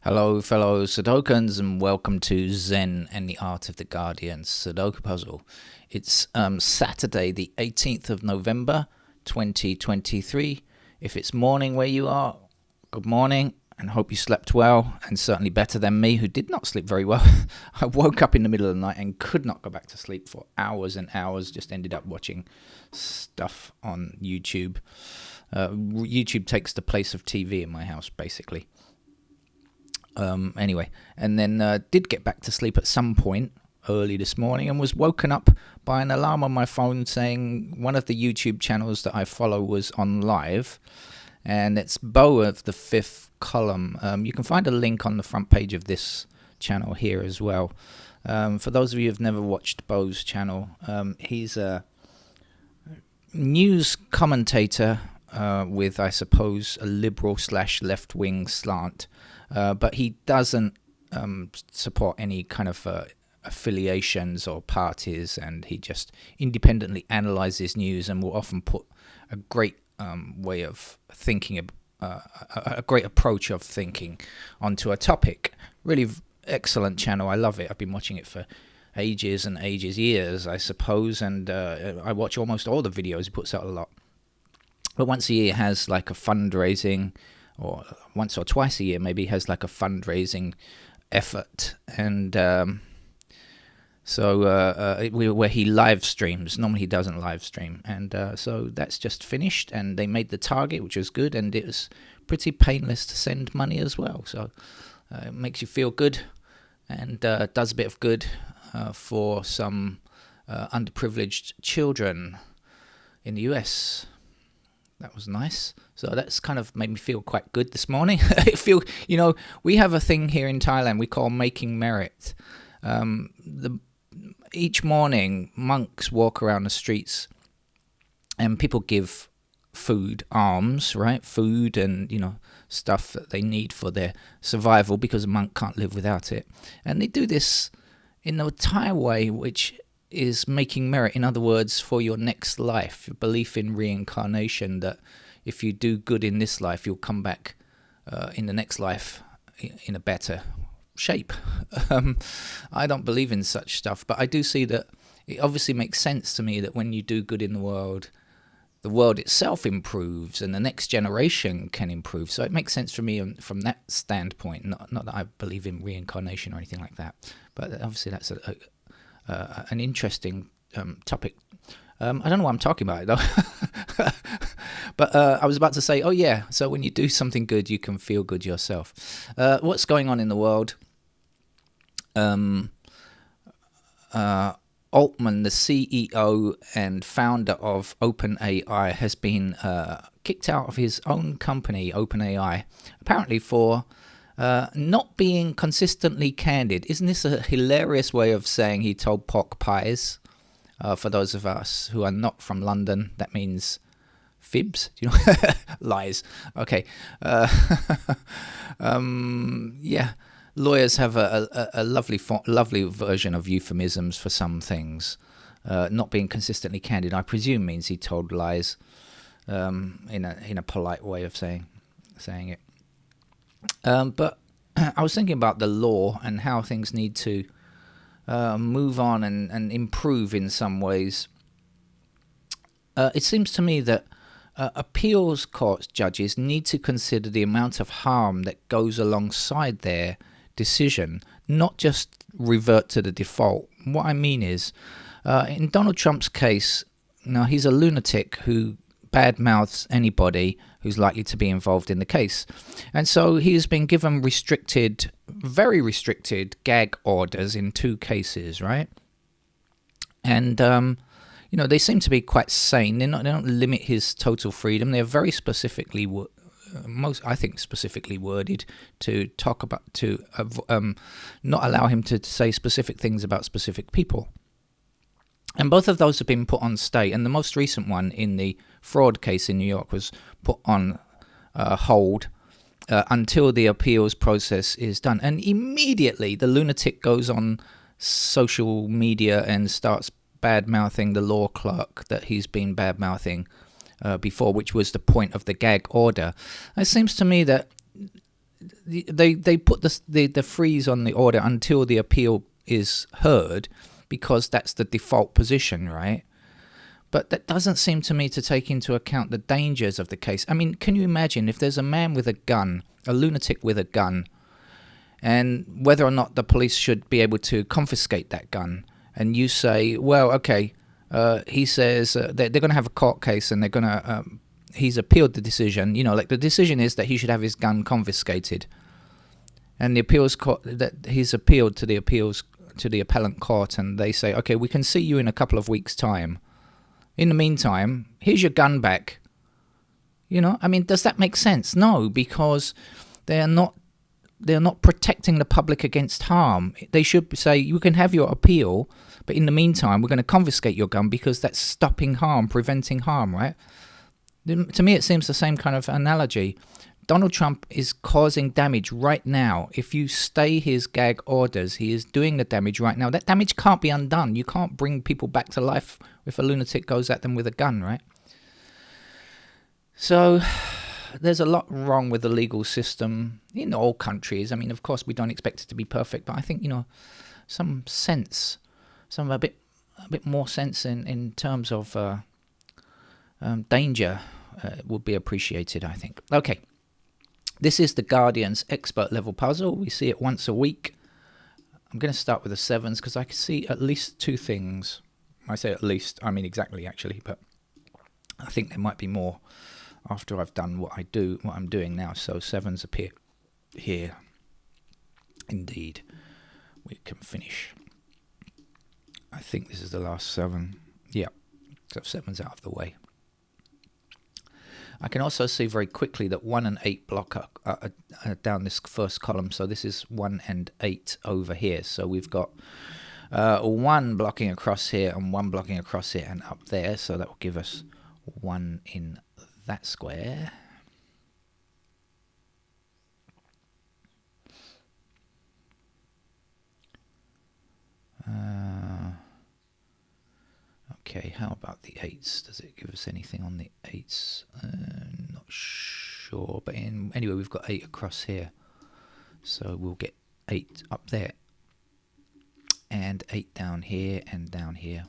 Hello, fellow Sudokans, and welcome to Zen and the Art of the Guardian Sudoku Puzzle. It's Saturday, the 18th of November, 2023. If it's morning where you are, good morning, and hope you slept well, and certainly better than me, who did not sleep very well. I woke up in the middle of the night and could not go back to sleep for hours and hours, just ended up watching stuff on YouTube. YouTube takes the place of TV in my house, basically. Anyway, and then did get back to sleep at some point early this morning and was woken up by an alarm on my phone saying one of the YouTube channels that I follow was on live, and it's Bo of the Fifth Column. You can find a link on the front page of this channel here as well. For those of you who've never watched Bo's channel, he's a news commentator with, I suppose, a liberal / left-wing slant. But he doesn't support any kind of affiliations or parties, and he just independently analyzes news and will often put a great way of thinking, a great approach of thinking onto a topic. Really excellent channel. I love it. I've been watching it for ages and ages, years, I suppose, and I watch almost all the videos. He puts out a lot. But once a year has like a fundraising, or once or twice a year maybe, has like a fundraising effort, and where he live streams. Normally he doesn't live stream, and so that's just finished, and they made the target, which was good, and it was pretty painless to send money as well, so it makes you feel good, and does a bit of good for some underprivileged children in the US. That was nice. So that's kind of made me feel quite good this morning. We have a thing here in Thailand we call making merit. Each morning, monks walk around the streets and people give food, alms, right? Food and, stuff that they need for their survival, because a monk can't live without it. And they do this in a Thai way, which is making merit. In other words, for your next life, your belief in reincarnation, that if you do good in this life, you'll come back in the next life in a better shape. I don't believe in such stuff, but I do see that it obviously makes sense to me that when you do good in the world itself improves and the next generation can improve. So it makes sense for me from that standpoint. Not that I believe in reincarnation or anything like that, but obviously that's an interesting topic. I don't know what I'm talking about, though. But I was about to say, so when you do something good, you can feel good yourself. What's going on in the world? Altman, the CEO and founder of OpenAI, has been kicked out of his own company, OpenAI, apparently for not being consistently candid. Isn't this a hilarious way of saying he told pork pies? For those of us who are not from London, that means fibs, lies. Okay. Lawyers have a lovely version of euphemisms for some things. Not being consistently candid, I presume, means he told lies, in a polite way of saying it. But I was thinking about the law and how things need to move on and improve in some ways. It seems to me that appeals court judges need to consider the amount of harm that goes alongside their decision, not just revert to the default. What I mean is, in Donald Trump's case, now he's a lunatic who badmouths anybody who's likely to be involved in the case. And so he has been given very restricted gag orders in 2 cases, right? And, they seem to be quite sane. They don't limit his total freedom. They're very specifically, specifically worded to talk about, not allow him to say specific things about specific people. And both of those have been put on stay. And the most recent one in the fraud case in New York was put on hold until the appeals process is done. And immediately the lunatic goes on social media and starts bad-mouthing the law clerk that he's been bad-mouthing before, which was the point of the gag order. It seems to me that they put the freeze on the order until the appeal is heard, because that's the default position, right? But that doesn't seem to me to take into account the dangers of the case. I mean, can you imagine if there's a man with a gun, a lunatic with a gun, and whether or not the police should be able to confiscate that gun, and you say, well, okay, he says they're going to have a court case, and they're going to he's appealed the decision. Like the decision is that he should have his gun confiscated, and the appeals court, that he's appealed to the appellant court, and they say, okay, we can see you in a couple of weeks' time. In the meantime, here's your gun back. I mean, does that make sense? No, because they're not protecting the public against harm. They should say, you can have your appeal, but in the meantime, we're going to confiscate your gun, because that's stopping harm, preventing harm, right? To me, it seems the same kind of analogy. Donald Trump is causing damage right now. If you stay his gag orders, he is doing the damage right now. That damage can't be undone. You can't bring people back to life if a lunatic goes at them with a gun, right? So there's a lot wrong with the legal system in all countries. I mean, of course, we don't expect it to be perfect, but I think, some sense, a bit more sense in terms of danger would be appreciated, I think. Okay. This is the Guardian's expert level puzzle. We see it once a week. I'm going to start with the sevens because I can see at least two things. I say at least, I mean exactly actually, but I think there might be more after I've done what I'm doing now. So sevens appear here. Indeed, we can finish. I think this is the last seven. Yeah, so seven's out of the way. I can also see very quickly that 1 and 8 block are down this first column. So this is 1 and 8 over here. So we've got 1 blocking across here and 1 blocking across here and up there. So that will give us 1 in that square. Okay, how about the 8s? Does it give us anything on the 8s? Not sure, but anyway, we've got 8 across here. So we'll get 8 up there. And 8 down here and down here.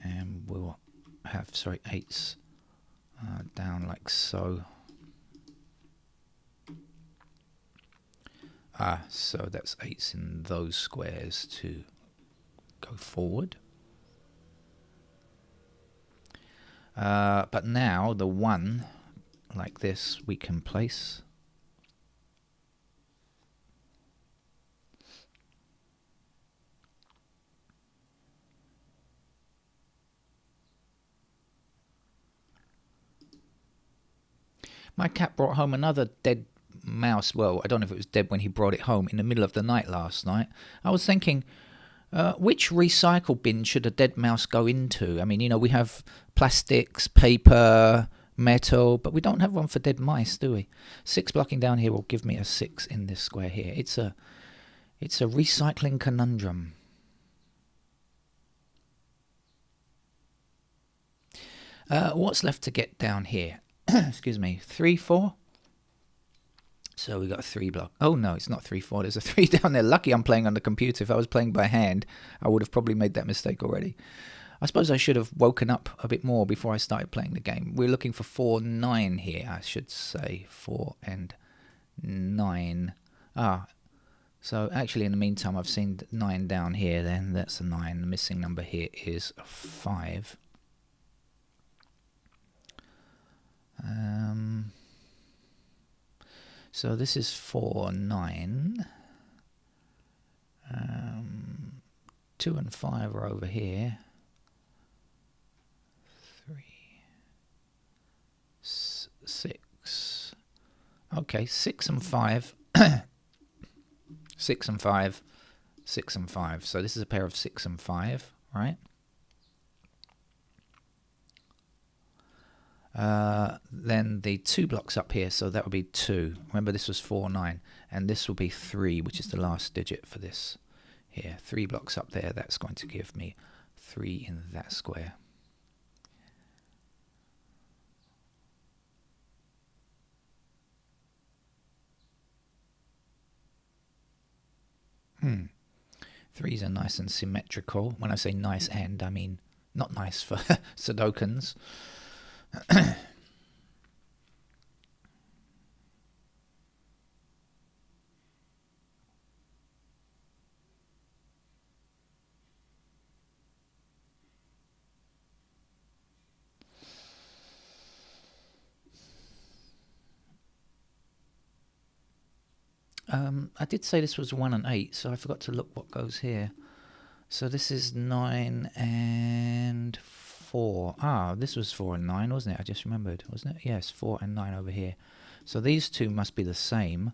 And we'll have, 8s down like so. So that's 8s in those squares to go forward. But now the 1 like this we can place. My cat brought home another dead mouse. Well, I don't know if it was dead when he brought it home in the middle of the night last night. I was thinking, which recycle bin should a dead mouse go into? I mean, we have plastics, paper, metal, but we don't have one for dead mice, do we? 6 blocking down here will give me a 6 in this square here. It's a recycling conundrum. What's left to get down here? Excuse me, 3, 4. So we got a 3 block. Oh no, it's not 3, 4. There's a 3 down there. Lucky I'm playing on the computer. If I was playing by hand, I would have probably made that mistake already. I suppose I should have woken up a bit more before I started playing the game. We're looking for 4, 9 here, I should say. 4 and 9. So actually in the meantime I've seen 9 down here then. That's a 9. The missing number here is a 5. So this is 4, 9. 2 and 5 are over here. 3, 6. Okay, 6 and 5. 6 and 5. 6 and 5. So this is a pair of 6 and 5, right? Then the 2 blocks up here, so that would be 2. Remember this was 4, 9, and this will be 3, which is the last digit for this here. 3 blocks up there, that's going to give me 3 in that square. Threes are nice and symmetrical. When I say nice and, I mean not nice for Sudokans. I did say this was 1 and 8, so I forgot to look what goes here. So this is 9 and 4. Ah, this was 4 and 9, wasn't it? I just remembered, wasn't it? Yes, 4 and 9 over here. So these two must be the same.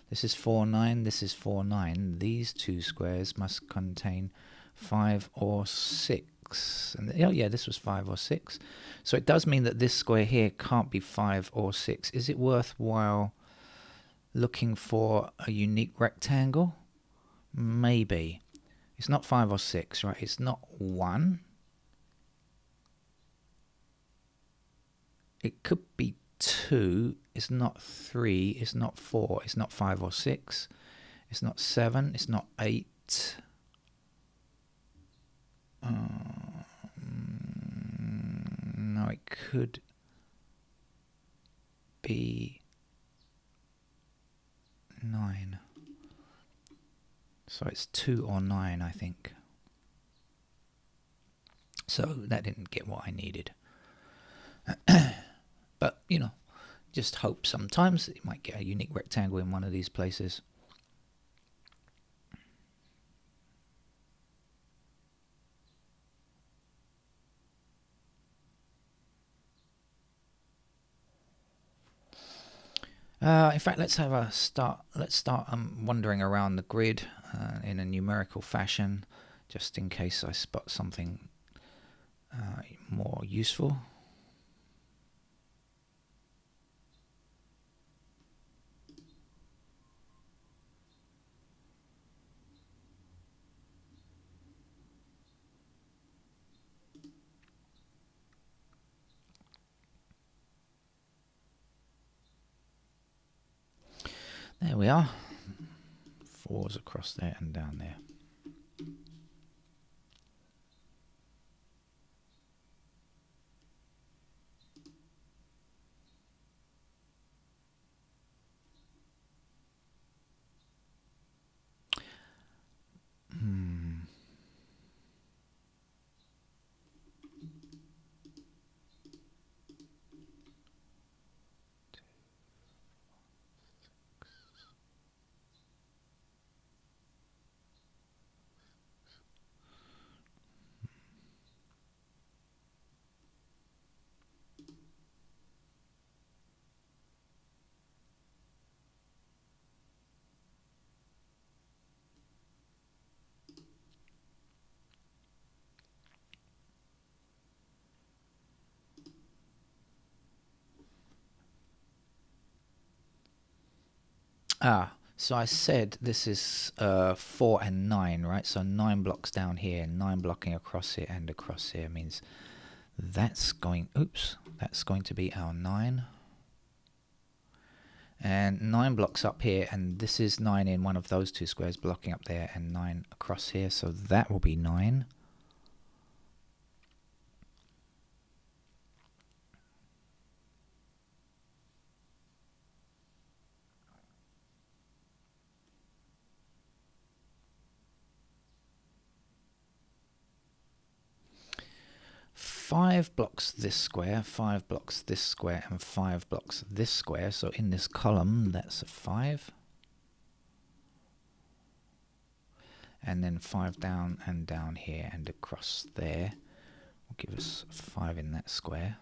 This is 4, 9, this is 4, 9. These two squares must contain 5 or 6. And, oh yeah, this was 5 or 6. So it does mean that this square here can't be 5 or 6. Is it worthwhile looking for a unique rectangle? Maybe. It's not 5 or 6, right? It's not 1. It could be 2. It's not 3. It's not 4. It's not 5 or 6. It's not 7. It's not 8. No, it could be 9. So it's 2 or 9, I think. So that didn't get what I needed. But, you know, just hope sometimes you might get a unique rectangle in one of these places. In fact, let's have a start. Let's start wandering around the grid in a numerical fashion, just in case I spot something more useful. There we are. 4s across there and down there. So I said this is 4 and 9, right? So 9 blocks down here, 9 blocking across here and across here means that's going to be our 9. And 9 blocks up here, and this is 9 in one of those two squares blocking up there, and 9 across here, so that will be 9. Five blocks this square, 5 blocks this square, and 5 blocks this square. So in this column, that's a 5. And then 5 down and down here and across there will give us 5 in that square.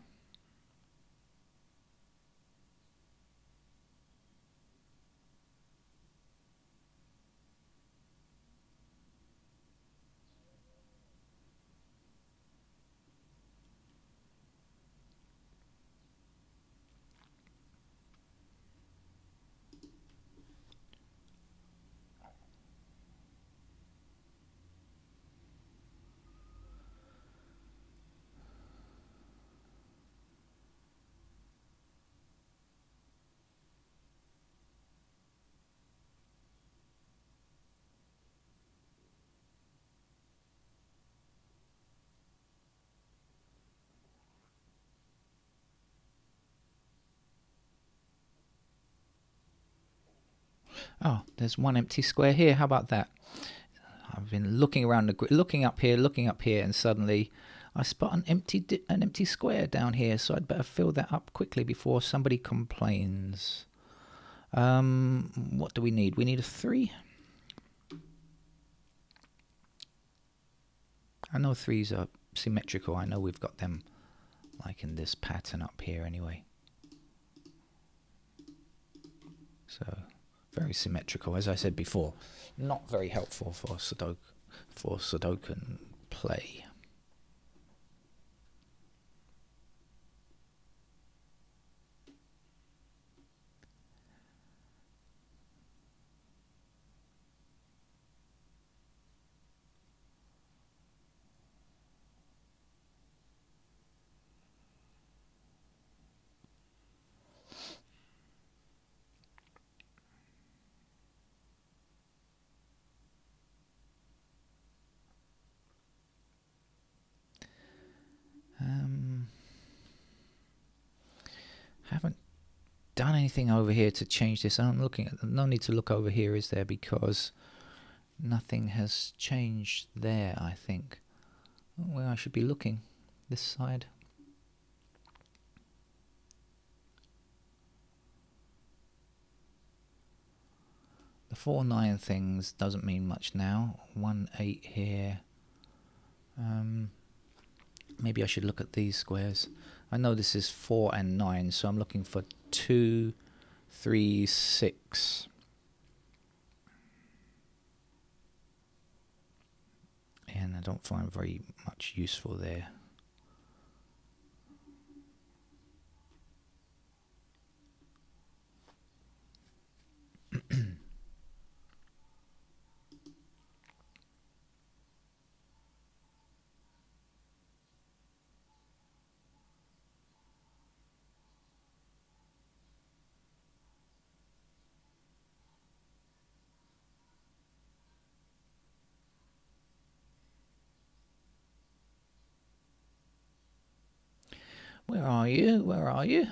Oh, there's one empty square here. How about that? I've been looking around the looking up here, and suddenly I spot an empty square down here. So I'd better fill that up quickly before somebody complains. What do we need? We need a 3. I know 3s are symmetrical. I know we've got them like in this pattern up here anyway. So very symmetrical, as I said before. Not very helpful for Sudoku play. Haven't done anything over here to change this. I'm looking at no need to look over here, is there? Because nothing has changed there, I think. Where I should be looking, this side. The 4-9 things doesn't mean much now. 1-8 here. Maybe I should look at these squares. I know this is 4 and 9, so I'm looking for 2, 3, 6. And I don't find very much useful there. Where are you? Where are you?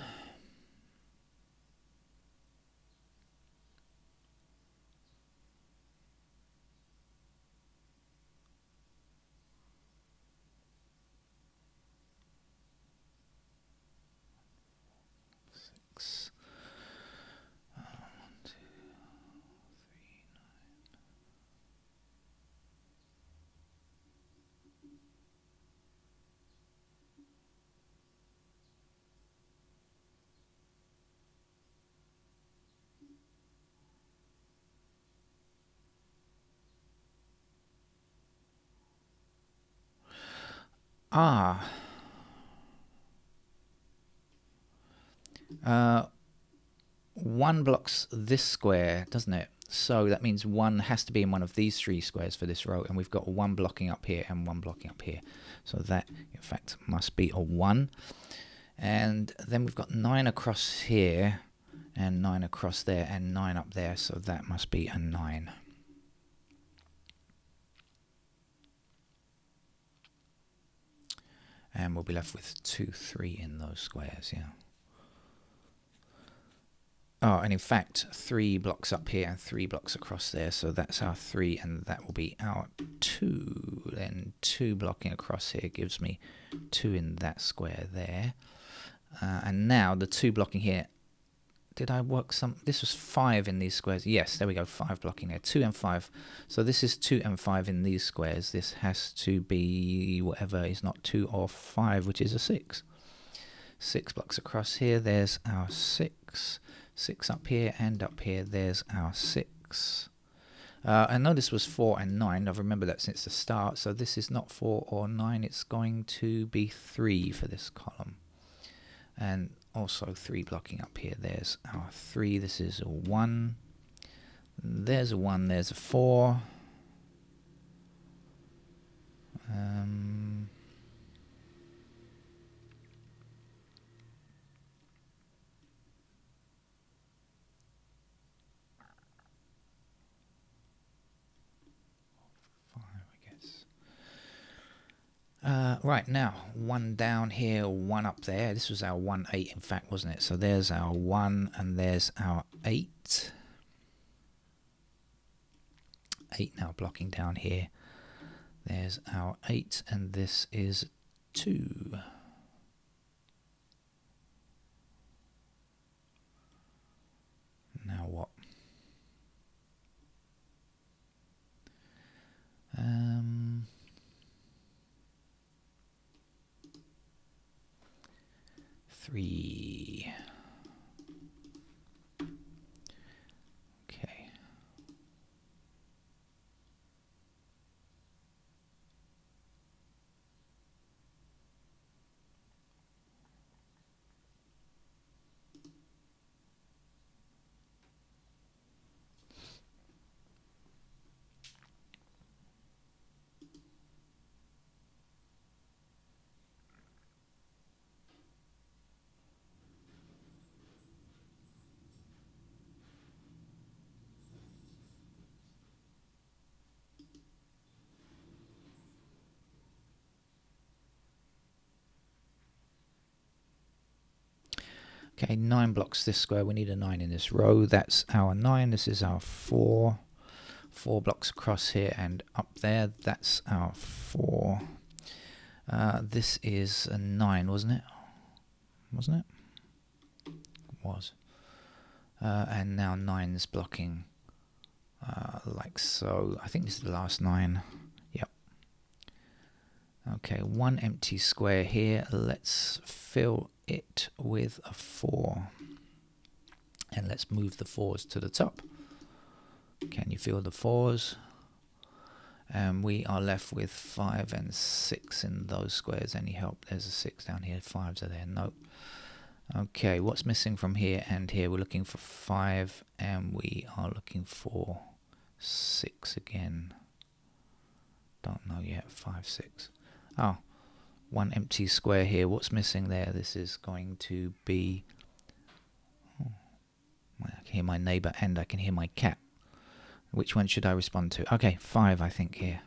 Ah. 1 blocks this square, doesn't it? So that means 1 has to be in one of these 3 squares for this row, and we've got 1 blocking up here and 1 blocking up here. So that, in fact, must be a 1. And then we've got 9 across here, and 9 across there, and 9 up there, so that must be a 9. And we'll be left with 2, 3 in those squares, yeah. Oh, and in fact, 3 blocks up here and 3 blocks across there, so that's our 3, and that will be our 2. Then 2 blocking across here gives me 2 in that square there. And now the 2 blocking here, did I work some? This was 5 in these squares. Yes, there we go, 5 blocking there, 2 and 5. So this is 2 and 5 in these squares. This has to be whatever is not 2 or 5, which is a 6. 6 blocks across here, there's our 6. 6 up here and up here, there's our 6. I know this was 4 and 9. I've remembered that since the start. So this is not 4 or 9. It's going to be 3 for this column. And also 3 blocking up here. There's our 3. This is a 1. There's a 1. There's a 4. 5, I guess. Right, now, 1 down here, 1 up there. This was our 1, 8, in fact, wasn't it? So there's our 1, and there's our 8. 8 now blocking down here. There's our 8, and this is 2. Now what? 3. Okay. Okay, 9 blocks this square. We need a 9 in this row. That's our 9. This is our 4. 4 blocks across here and up there. That's our 4. This is a 9, wasn't it? Wasn't it? Was. And now 9's blocking like so. I think this is the last 9. Yep. Okay, 1 empty square here. Let's fill it with a 4. And let's move the 4s to the top. Can you feel the 4s? And we are left with 5 and 6 in those squares. Any help? There's a 6 down here. 5s are there. Nope. Okay, what's missing from here and here? We're looking for 5 and we are looking for 6 again. Don't know yet. 5, 6. Oh, 1 empty square here. What's missing there? This is going to be... Oh, I can hear my neighbour and I can hear my cat. Which one should I respond to? Okay, 5 I think here.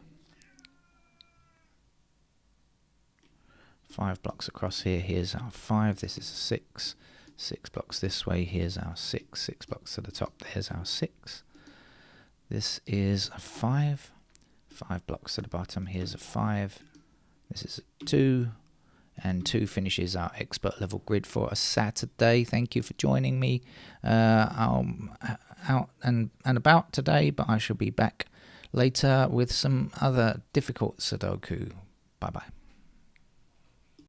5 blocks across here. Here's our 5. This is a 6. 6 blocks this way. Here's our 6. 6 blocks to the top. There's our 6. This is a 5. 5 blocks to the bottom. Here's a 5. This is a 2. And 2 finishes our expert level grid for a Saturday. Thank you for joining me. I'm out and about today, but I shall be back later with some other difficult Sudoku. Bye bye.